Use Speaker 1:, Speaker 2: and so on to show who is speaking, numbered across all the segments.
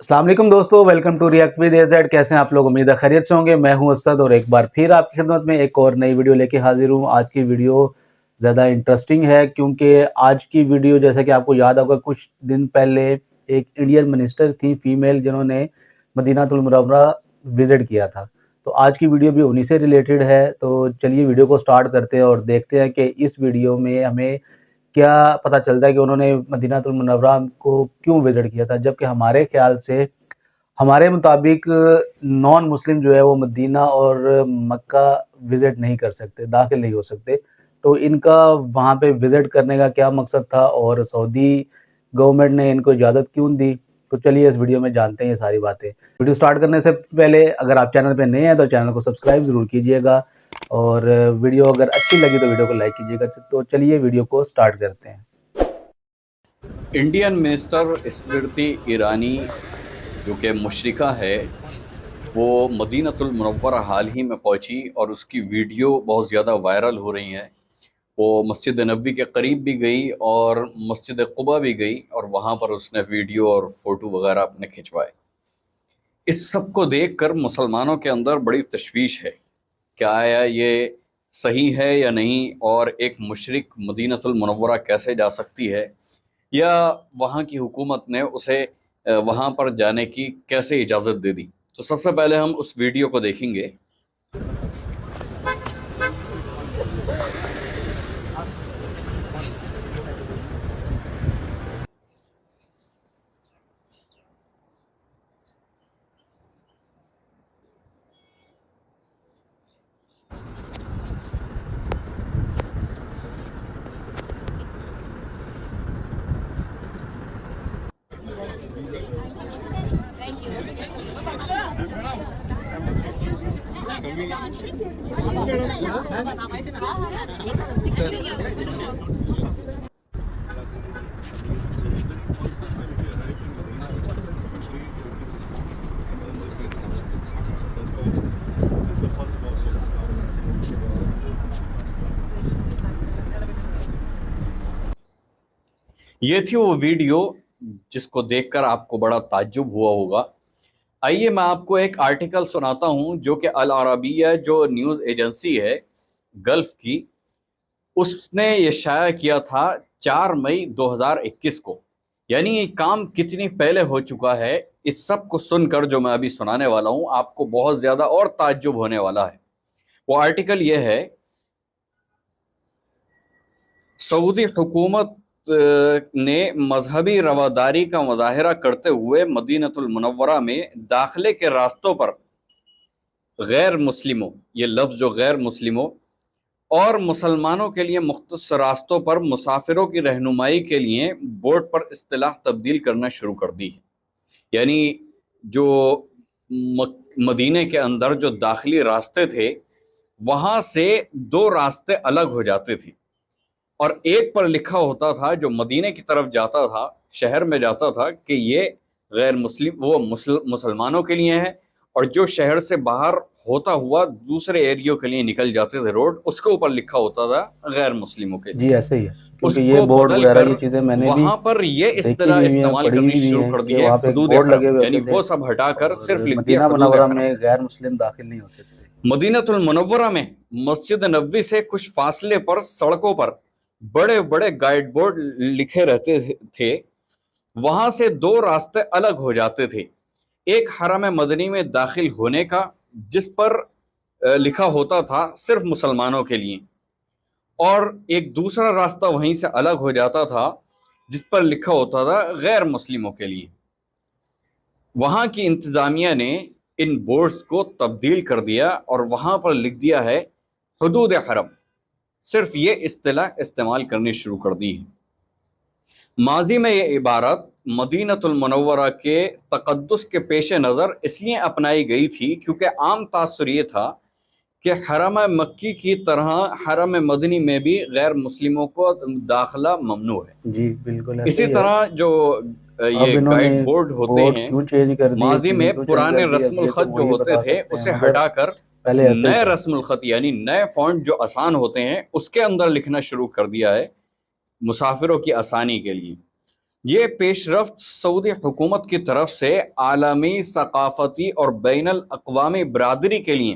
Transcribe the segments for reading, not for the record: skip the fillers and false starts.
Speaker 1: अस्सलाम वालेकुम दोस्तों, welcome to react with A Z. कैसे हैं आप लोग? उम्मीद है खैरियत से होंगे। मैं हूं असद और एक बार फिर आपकी खिदमत में एक और नई वीडियो लेके हाजिर हूं। आज की वीडियो ज़्यादा इंटरेस्टिंग है क्योंकि आज की वीडियो, जैसा कि आपको याद होगा, कुछ दिन पहले एक इंडियन मिनिस्टर थी फीमेल जिन्होंने मदीनातुल मुनव्वरा विज़िट किया था। तो आज की वीडियो भी उन्हीं से रिलेटेड है। तो चलिए वीडियो को स्टार्ट करते हैं और देखते हैं कि इस वीडियो में हमें क्या पता चलता है कि उन्होंने मदीनातुल मुनव्वरा को क्यों विज़िट किया था, जबकि हमारे ख्याल से, हमारे मुताबिक नॉन मुस्लिम जो है वो मदीना और मक्का विज़िट नहीं कर सकते, दाखिल नहीं हो सकते। तो इनका वहाँ पे विज़िट करने का क्या मकसद था और सऊदी गवर्नमेंट ने इनको इजाज़त क्यों दी? तो चलिए इस वीडियो में जानते हैं ये सारी बातें। वीडियो स्टार्ट करने से पहले अगर आप चैनल पे नए हैं तो चैनल को सब्सक्राइब ज़रूर कीजिएगा और वीडियो अगर अच्छी लगी तो वीडियो को लाइक कीजिएगा। तो चलिए वीडियो को स्टार्ट करते हैं।
Speaker 2: इंडियन मिनिस्टर स्मृति ईरानी जो कि मुशरिका है, वो मदीनातुल मुनव्वरा हाल ही में पहुंची और उसकी वीडियो बहुत ज़्यादा वायरल हो रही है। वो मस्जिद नबवी के करीब भी गई और मस्जिद कुबा भी गई और वहाँ पर उसने वीडियो और फ़ोटो वगैरह अपने खिंचवाए। इस सब को देखकर मुसलमानों के अंदर बड़ी तशवीश है, क्या आया ये सही है या नहीं, और एक मुशरिक मदीनातुल मुनव्वरा कैसे जा सकती है, या वहाँ की हुकूमत ने उसे वहाँ पर जाने की कैसे इजाज़त दे दी। तो सबसे पहले हम उस वीडियो को देखेंगे। ये थी वो वीडियो जिसको देखकर आपको बड़ा ताज्जुब हुआ होगा। आइए मैं आपको एक आर्टिकल सुनाता हूँ जो कि अल अरबिया जो न्यूज़ एजेंसी है गल्फ़ की, उसने ये शाया किया था 4 मई 2021 को। यानी ये काम कितनी पहले हो चुका है, इस सब को सुनकर जो मैं अभी सुनाने वाला हूँ आपको बहुत ज़्यादा और ताज्जुब होने वाला है। वो आर्टिकल ये है, सऊदी हुकूमत ने मजहबी रवादारी का मुजाहरा करते हुए मदीनतुल मुनव्वरा में दाखिले के रास्तों पर गैर मुस्लिमों, ये लफ्ज़ जो गैर मुस्लिमों और मुसलमानों के लिए मुख्तस रास्तों पर मुसाफिरों की रहनुमाई के लिए बोर्ड पर इस्तिलाह तब्दील करना शुरू कर दी है। यानी जो मदीने के अंदर जो दाखिली रास्ते थे, वहाँ से 2 रास्ते अलग हो जाते थे और एक पर लिखा होता था, जो मदीने की तरफ जाता था, शहर में जाता था, कि ये गैर मुस्लिम वो मुसलमानों के लिए है, और जो शहर से बाहर होता हुआ दूसरे एरियो के लिए निकल जाते थे रोड, उसके ऊपर लिखा होता था गैर मुस्लिमों के लिए।
Speaker 1: जी ऐसे ही है, क्योंकि ये
Speaker 2: उसको
Speaker 1: बोर्ड
Speaker 2: बदल
Speaker 1: वगैरह
Speaker 2: कर
Speaker 1: ये चीज़ें मैंने भी
Speaker 2: वहां पर ये
Speaker 1: देखी
Speaker 2: इस्तिलाह
Speaker 1: भी हुई हैं,
Speaker 2: इस्तेमाल
Speaker 1: पढ़ी
Speaker 2: करनी
Speaker 1: भी
Speaker 2: शुरू
Speaker 1: हैं
Speaker 2: कर दी
Speaker 1: कि
Speaker 2: है,
Speaker 1: वहाँ पे एक
Speaker 2: हुदूद
Speaker 1: बोर्ड
Speaker 2: हरम,
Speaker 1: लगे हुए
Speaker 2: यानी
Speaker 1: होते थे
Speaker 2: वो सब हटाकर सिर्फ
Speaker 1: और
Speaker 2: लिख दिया
Speaker 1: मदीना
Speaker 2: हुदूद
Speaker 1: मुनव्वरा
Speaker 2: हरम।
Speaker 1: में गैर मुस्लिम दाखिल नहीं हो सकते।
Speaker 2: मदीनातुल मुनव्वरा में मस्जिद नबवी से कुछ फासले पर सड़कों पर बड़े बड़े गाइड बोर्ड लिखे रहते थे। वहां से 2 रास्ते अलग हो जाते थे, एक हरम मदनी में दाखिल होने का, जिस पर लिखा होता था सिर्फ मुसलमानों के लिए, और एक दूसरा रास्ता वहीं से अलग हो जाता था जिस पर लिखा होता था गैर मुस्लिमों के लिए। वहाँ की इंतज़ामिया ने इन बोर्ड्स को तब्दील कर दिया और वहाँ पर लिख दिया है हुदूद हरम, सिर्फ ये इस्तिलाह इस्तेमाल करनी शुरू कर दी है। माजी में ये इबारत मदीनतुल मुनव्वरा के तक़द्दुस के पेश नज़र इसलिए अपनाई गई थी क्योंकि आम तासुर ये था कि हरम मक्की की तरह हरम मदनी में भी गैर मुस्लिमों को दाखिला ममनू है।
Speaker 1: जी बिल्कुल ऐसे
Speaker 2: इसी
Speaker 1: ही है।
Speaker 2: तरह जो
Speaker 1: अब
Speaker 2: ये
Speaker 1: इन्होंने
Speaker 2: गाइड बोर्ड होते
Speaker 1: बोर्ड
Speaker 2: हैं,
Speaker 1: क्यों चेंज कर दिए,
Speaker 2: माजी
Speaker 1: चीज़ें
Speaker 2: में
Speaker 1: क्यों चेंज
Speaker 2: पुराने
Speaker 1: कर दी, अब
Speaker 2: रस्मुल
Speaker 1: ये तो
Speaker 2: ख़त जो
Speaker 1: वही
Speaker 2: होते
Speaker 1: बता
Speaker 2: थे
Speaker 1: सकते हैं,
Speaker 2: उसे
Speaker 1: मगर
Speaker 2: हटाकर
Speaker 1: पहले ऐसे ही
Speaker 2: नए
Speaker 1: था।
Speaker 2: रस्मुल ख़त यानी नए फ़ॉन्ट जो आसान होते हैं उसके अंदर लिखना शुरू कर दिया है मुसाफिरों की आसानी के लिए। یہ پیش رفت سعودی حکومت کی طرف سے عالمی ثقافتی اور بین الاقوامی برادری کے لیے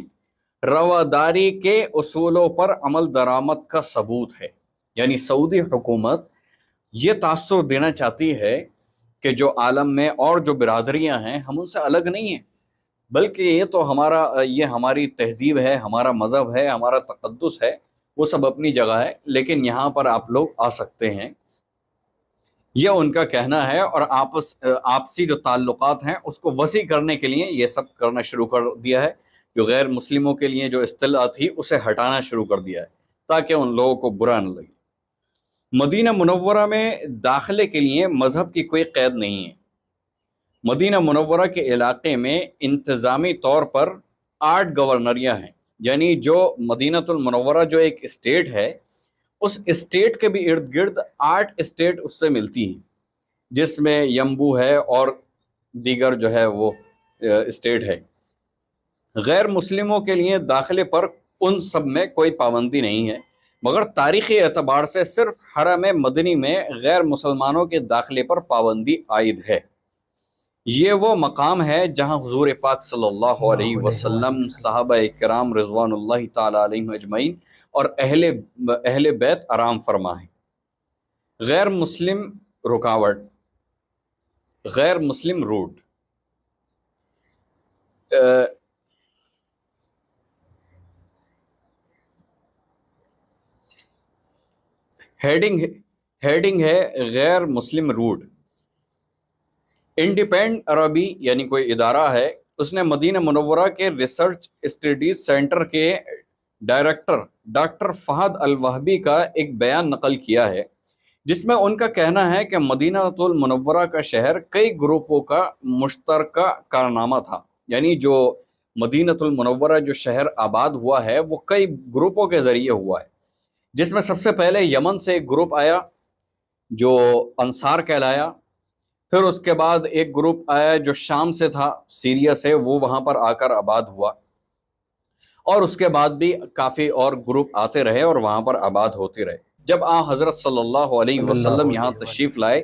Speaker 2: رواداری کے اصولوں پر عمل درآمد کا ثبوت ہے۔ یعنی سعودی حکومت یہ تاثر دینا چاہتی ہے کہ جو عالم میں اور جو برادریاں ہیں ہم ان سے الگ نہیں ہیں، بلکہ یہ ہماری تہذیب ہے، ہمارا مذہب ہے، ہمارا تقدس ہے، وہ سب اپنی جگہ ہے، لیکن یہاں پر آپ لوگ آ سکتے ہیں، یہ ان کا کہنا ہے۔ اور آپسی جو تعلقات ہیں اس کو وسیع کرنے کے لیے یہ سب کرنا شروع کر دیا ہے، جو غیر مسلموں کے لیے جو اصطلاح تھی اسے ہٹانا شروع کر دیا ہے تاکہ ان لوگوں کو برا نہ لگے۔ مدینہ منورہ میں داخلے کے لیے مذہب کی کوئی قید نہیں ہے۔ مدینہ منورہ کے علاقے میں انتظامی طور پر 8 گورنریاں ہیں، یعنی جو مدینہ المنورہ جو ایک اسٹیٹ ہے، اس اسٹیٹ کے بھی ارد گرد 8 اسٹیٹ اس سے ملتی ہیں، جس میں یمبو ہے اور دیگر جو ہے وہ اسٹیٹ ہے۔ غیر مسلموں کے لیے داخلے پر ان سب میں کوئی پابندی نہیں ہے، مگر تاریخی اعتبار سے صرف حرم مدنی میں غیر مسلمانوں کے داخلے پر پابندی عائد ہے۔ یہ وہ مقام ہے جہاں حضور پاک صلی اللہ علیہ وسلم، صحابہ کرام رضوان اللہ تعالی علیہم اجمعین اور اہل بیت آرام فرما ہے۔ غیر مسلم رکاوٹ، غیر مسلم روٹ۔ ہیڈنگ ہے غیر مسلم روٹ۔ انڈیپینڈنٹ عربی یعنی کوئی ادارہ ہے، اس نے مدینہ منورہ کے ریسرچ اسٹڈیز سینٹر کے ڈائریکٹر ڈاکٹر فہد الوہبی کا ایک بیان نقل کیا ہے، جس میں ان کا کہنا ہے کہ مدینہ المنورہ کا شہر کئی گروپوں کا مشترکہ کارنامہ تھا۔ یعنی جو مدینہ المنورہ جو شہر آباد ہوا ہے وہ کئی گروپوں کے ذریعے ہوا ہے، جس میں سب سے پہلے یمن سے ایک گروپ آیا جو انصار کہلایا، پھر اس کے بعد ایک گروپ آیا جو شام سے تھا، سیریا سے، وہ وہاں پر آ کر آباد ہوا، اور اس کے بعد بھی کافی اور گروپ آتے رہے اور وہاں پر آباد ہوتے رہے۔ جب حضرت صلی اللہ علیہ وسلم یہاں تشریف لائے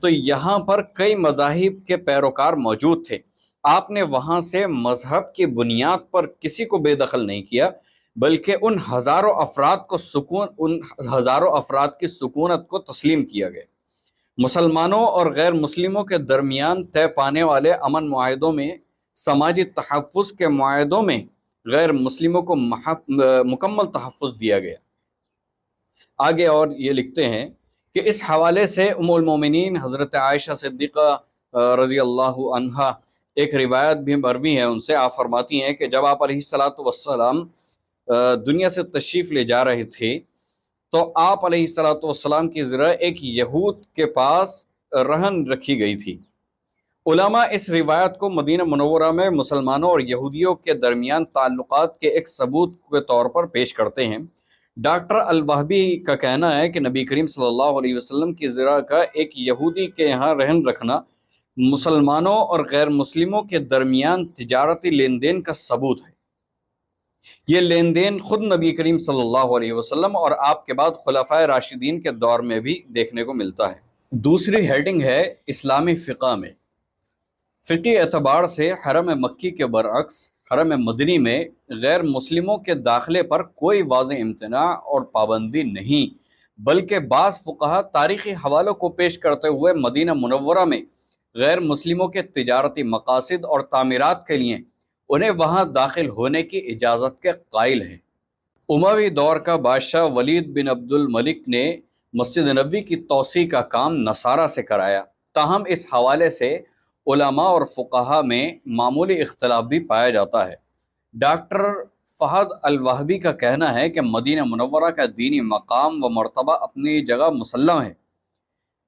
Speaker 2: تو یہاں پر کئی مذاہب کے پیروکار موجود تھے۔ آپ نے وہاں سے مذہب کی بنیاد پر کسی کو بے دخل نہیں کیا، بلکہ ان ہزاروں افراد کی سکونت کو تسلیم کیا گیا۔ مسلمانوں اور غیر مسلموں کے درمیان طے پانے والے امن معاہدوں میں، سماجی تحفظ کے معاہدوں میں غیر مسلموں کو مکمل تحفظ دیا گیا۔ آگے اور یہ لکھتے ہیں کہ اس حوالے سے ام المومنین حضرت عائشہ صدیقہ رضی اللہ عنہا ایک روایت بھی مروی ہے، ان سے آپ فرماتی ہیں کہ جب آپ علیہ الصلاۃ والسلام دنیا سے تشریف لے جا رہے تھے تو آپ علیہ الصلاۃ والسلام کی ذرا ایک یہود کے پاس رہن رکھی گئی تھی۔ علماء اس روایت کو مدینہ منورہ میں مسلمانوں اور یہودیوں کے درمیان تعلقات کے ایک ثبوت کے طور پر پیش کرتے ہیں۔ ڈاکٹر الوہبی کا کہنا ہے کہ نبی کریم صلی اللہ علیہ وسلم کی ذرا کا ایک یہودی کے یہاں رہن رکھنا مسلمانوں اور غیر مسلموں کے درمیان تجارتی لین دین کا ثبوت ہے۔ یہ لین دین خود نبی کریم صلی اللہ علیہ وسلم اور آپ کے بعد خلفائے راشدین کے دور میں بھی دیکھنے کو ملتا ہے۔ دوسری ہیڈنگ ہے اسلامی فقہ میں۔ فقی اعتبار سے حرم مکی کے برعکس حرم مدنی میں غیر مسلموں کے داخلے پر کوئی واضح امتناع اور پابندی نہیں، بلکہ بعض فقہا تاریخی حوالوں کو پیش کرتے ہوئے مدینہ منورہ میں غیر مسلموں کے تجارتی مقاصد اور تعمیرات کے لیے انہیں وہاں داخل ہونے کی اجازت کے قائل ہیں۔ اموی دور کا بادشاہ ولید بن عبد الملک نے مسجد نبوی کی توسیع کا کام نصارہ سے کرایا، تاہم اس حوالے سے علماء اور فقہا میں معمولی اختلاف بھی پایا جاتا ہے۔ ڈاکٹر فہد الوہبی کا کہنا ہے کہ مدینہ منورہ کا دینی مقام و مرتبہ اپنی جگہ مسلم ہے۔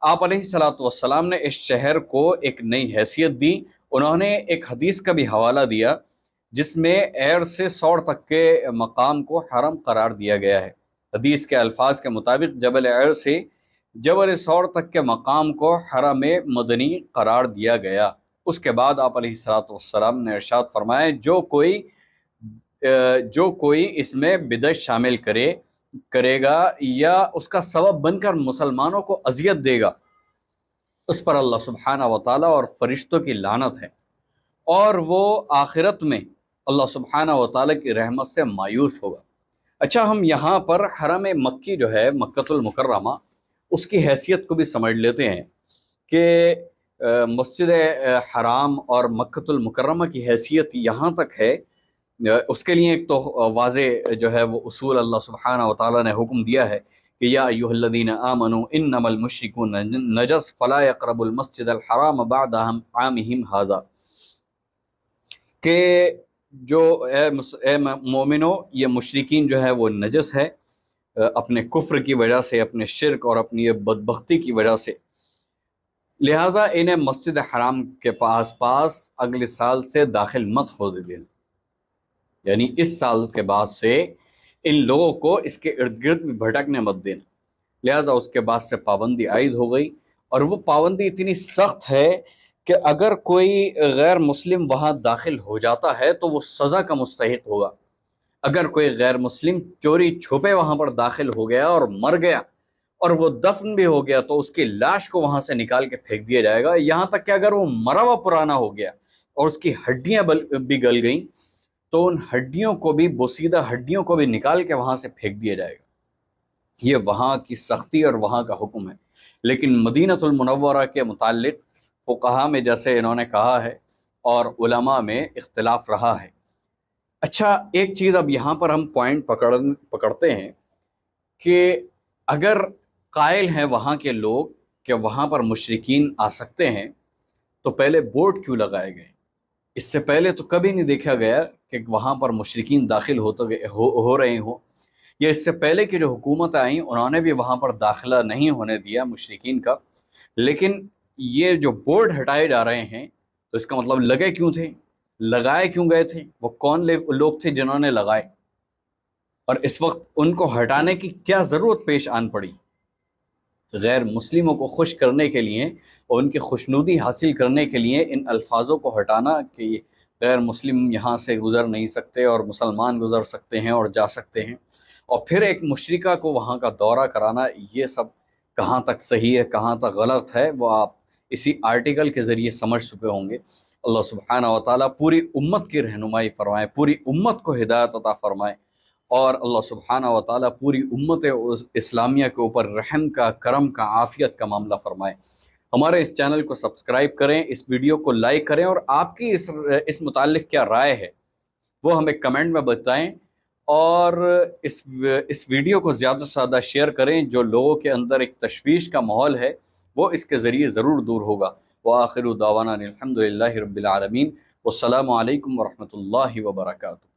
Speaker 2: آپ علیہ الصلاۃ والسلام نے اس شہر کو ایک نئی حیثیت دی۔ انہوں نے ایک حدیث کا بھی حوالہ دیا جس میں ایر سے سور تک کے مقام کو حرم قرار دیا گیا ہے۔ حدیث کے الفاظ کے مطابق جبل ایر سے جبل سور تک کے مقام کو حرم مدنی قرار دیا گیا۔ اس کے بعد آپ علیہ الصلاۃ والسلام نے ارشاد فرمایا جو کوئی اس میں بدعت شامل کرے گا یا اس کا سبب بن کر مسلمانوں کو اذیت دے گا उस पर अल्लाह सुब्हाना व तआला और फरिश्तों की लानत है, और वो आखिरत में अल्लाह सुब्हाना व तआला की रहमत से मायूस होगा। अच्छा, हम यहाँ पर हरम मक्की जो है, मक्कतुल मुकर्रमा, उसकी हैसियत को भी समझ लेते हैं कि मस्जिद हराम और मक्कतुल मुकर्रमा की हैसियत यहाँ तक है। उसके लिए एक तो वाज़े जो है वो उसूल अल्लाह सुब्हाना व तआला ने हुक्म दिया है कि या अय्युहल्लज़ीना आमनू इन्नमल मुश्रिकून नजस फला यक़रबुल मस्जिदल हराम बअदा आमिहिम हाज़ा, कि जो ए मोमिनो, ये मुशरिकीन जो है वो नजस है अपने कुफ्र की वजह से, अपने शिरक और अपनी ये बदबख्ती की वजह से, लिहाजा इन्हें मस्जिद हराम के पास अगले साल से दाखिल मत हो देना। यानी इस साल के बाद से इन लोगों को इसके इर्द गिर्द भी भटकने मत देना। लिहाजा उसके बाद से पाबंदी आयद हो गई, और वो पाबंदी इतनी सख्त है कि अगर कोई गैर मुस्लिम वहाँ दाखिल हो जाता है तो वो सज़ा का मुस्तहिक होगा। अगर कोई गैर मुस्लिम चोरी छुपे वहाँ पर दाखिल हो गया और मर गया और वो दफन भी हो गया, तो उसकी लाश को वहाँ से निकाल के फेंक दिया जाएगा। यहाँ तक कि अगर वो मरा हुआ पुराना हो गया और उसकी हड्डियाँ भी गल गईं, तो उन हड्डियों को भी, बोसीदा हड्डियों को भी निकाल के वहाँ से फेंक दिया जाएगा। ये वहाँ की सख्ती और वहाँ का हुक्म है। लेकिन मदीनतुल मुनव्वरा के मुताल्लिक फुक़हा में जैसे इन्होंने कहा है और उलमा में इख्तिलाफ रहा है। अच्छा, एक चीज़ अब यहाँ पर हम पॉइंट पकड़ते हैं कि अगर कायल हैं वहाँ के लोग कि वहाँ पर मुशरिकीन आ सकते हैं, तो पहले बोर्ड क्यों लगाए गए? इससे पहले तो कभी नहीं देखा गया कि वहाँ पर मुशरिकीन दाखिल हो रहे हों, या इससे पहले की जो हुकूमत आई उन्होंने भी वहाँ पर दाखिला नहीं होने दिया मुशरिकीन का। लेकिन ये जो बोर्ड हटाए जा रहे हैं, तो इसका मतलब लगे क्यों थे, लगाए क्यों गए थे, वो कौन लोग थे जिन्होंने लगाए, और इस वक्त उनको हटाने की क्या ज़रूरत पेश आन पड़ी? गैर मुस्लिमों को खुश करने के लिए और उनकी खुशनुदी हासिल करने के लिए इन अल्फाजों को हटाना कि गैर मुस्लिम यहाँ से गुज़र नहीं सकते और मुसलमान गुज़र सकते हैं और जा सकते हैं, और फिर एक मुशरिका को वहाँ का दौरा कराना, ये सब कहाँ तक सही है, कहाँ तक गलत है, वो आप इसी आर्टिकल के ज़रिए समझ चुके होंगे। अल्लाह सुब्हाना व तआला पूरी उम्मत की रहनुमाई फ़रमाए, पूरी उम्मत को हिदायत अता फ़रमाए, और अल्लाह सुब्हाना व तआला पूरी उम्मत इस्लामिया के ऊपर रहम का, करम का, आफ़ियत का मामला फ़रमाए। हमारे इस चैनल को सब्सक्राइब करें, इस वीडियो को लाइक करें, और आपकी इस मुताल्लिक़ क्या राय है वो हमें कमेंट में बताएं, और इस वीडियो को ज़्यादा से ज़्यादा शेयर करें। जो लोगों के अंदर एक तशवीश का माहौल है वो इसके ज़रिए ज़रूर दूर होगा। व आखिरु दावाना अनिल हम्दुलिल्लाहि रब्बिल आलमीन। वस्सलामु अलैकुम वरहमतुल्लाहि वबरकातुहू।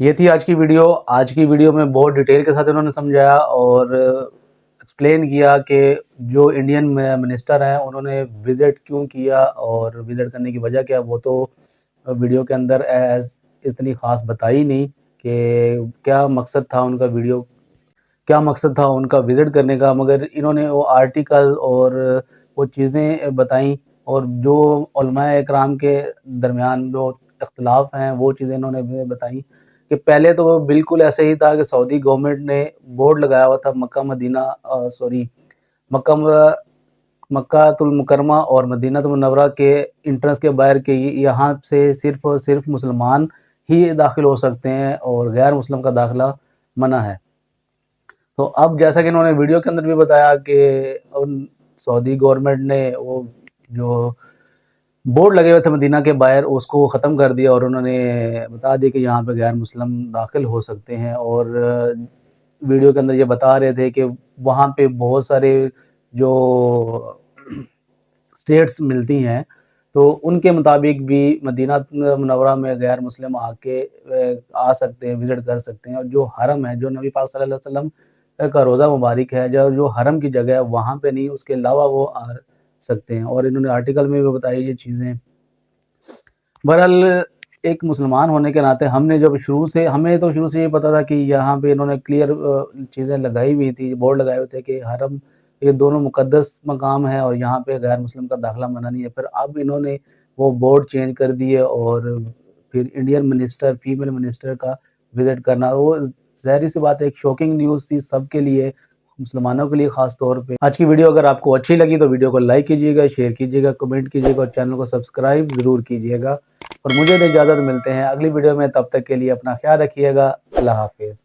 Speaker 1: ये थी आज की वीडियो। आज की वीडियो में बहुत डिटेल के साथ इन्होंने समझाया और एक्सप्लेन किया कि जो इंडियन मिनिस्टर हैं उन्होंने विज़िट क्यों किया और विज़िट करने की वजह क्या, वो तो वीडियो के अंदर इतनी ख़ास बताई नहीं कि क्या मकसद था उनका क्या मकसद था उनका विज़िट करने का, मगर इन्होंने वो आर्टिकल और वो चीज़ें बताईं, और जो उलमाए इकराम के दरमियान जो इख्तिलाफ हैं वो चीज़ें इन्होंने बताईं कि पहले तो बिल्कुल ऐसे ही था कि सऊदी गवर्नमेंट ने बोर्ड लगाया हुआ था मक्कातुल मुकरमा और मदीनातुल मुनव्वरा के इंट्रेंस के बाहर के यहाँ से सिर्फ़ और सिर्फ मुसलमान ही दाखिल हो सकते हैं और गैर मुस्लिम का दाखिला मना है। तो अब जैसा कि इन्होंने वीडियो के अंदर भी बताया कि उन सऊदी गवर्नमेंट ने वो जो बोर्ड लगे हुए थे मदीना के बाहर उसको ख़त्म कर दिया और उन्होंने बता दिया कि यहाँ पे गैर मुस्लिम दाखिल हो सकते हैं, और वीडियो के अंदर ये बता रहे थे कि वहाँ पे बहुत सारे जो स्टेट्स मिलती हैं तो उनके मुताबिक भी मदीना मुनव्वरा में गैर मुस्लिम आके आ सकते हैं, विज़िट कर सकते हैं, और जो हरम है, जो नबी पाक सल्लल्लाहु अलैहि वसल्लम का रोज़ा मुबारक है, जो हरम की जगह है वहाँ पे नहीं, उसके अलावा वो आ सकते हैं। और इन्होंने आर्टिकल में भी बताई ये चीज़ें। बहरहाल एक मुसलमान होने के नाते हमें तो शुरू से ये पता था कि यहाँ पे इन्होंने क्लियर चीज़ें लगाई हुई थी, बोर्ड लगाए हुए थे कि हरम ये दोनों मुक़द्दस मकाम है और यहाँ पे गैर मुस्लिम का दाखिला मना नहीं है। फिर अब इन्होंने वो बोर्ड चेंज कर दिए और फिर फीमेल मिनिस्टर का विज़िट करना, वो ज़ाहिर सी बात है एक शॉकिंग न्यूज़ थी सबके लिए, मुसलमानों के लिए खास तौर पे। आज की वीडियो अगर आपको अच्छी लगी तो वीडियो को लाइक कीजिएगा, शेयर कीजिएगा, कमेंट कीजिएगा और चैनल को सब्सक्राइब ज़रूर कीजिएगा। और मुझे तो इजाज़त, मिलते हैं अगली वीडियो में, तब तक के लिए अपना ख्याल रखिएगा। अल्लाह हाफिज़।